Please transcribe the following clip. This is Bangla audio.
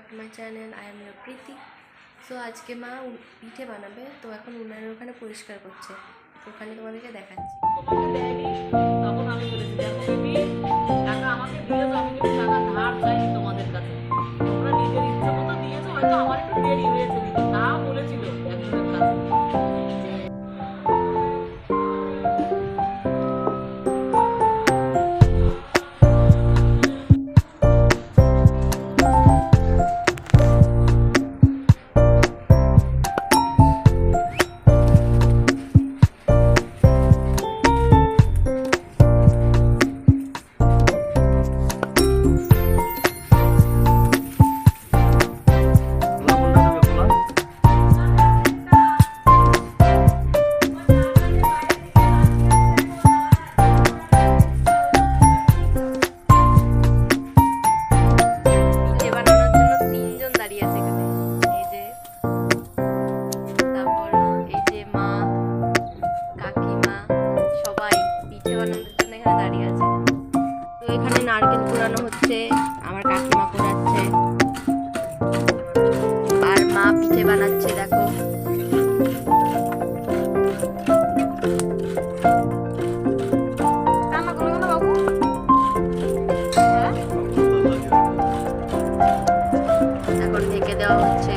Two my channel. I am your Priti. So আজকে মা পিঠে বানাবে, তো এখন উনানের ওখানে পরিষ্কার করছে, তো ওখানে তোমাদেরকে দেখাচ্ছি। তোমাকে দেয়নি, তখন আমি বলেছি দেখো বিবি, টাকা আমাকে দিয়েছো, আমি কিন্তু টাকা ধার চাইনি তোমাদের কাছে, তোমরা নিজের ইচ্ছে মতো দিয়েছো, হয়তো আমার একটু দেরি হয়েছে দিদি, তা বলেছিল একজনের কাছে। পিঠে বানানোর জন্য তিনজন দাঁড়িয়ে আছে এখানে। এই যে, তারপর এই যে মা, কাকিমা, সবাই পিঠে বানানোর জন্য এখানে দাঁড়িয়ে আছে। তো এখানে নারকেল কুড়ানো হচ্ছে, আমার কাকিমা কুড়াচ্ছে আর মা পিঠে বানাচ্ছে। দেখো এখন ঢেকে দেওয়া হচ্ছে।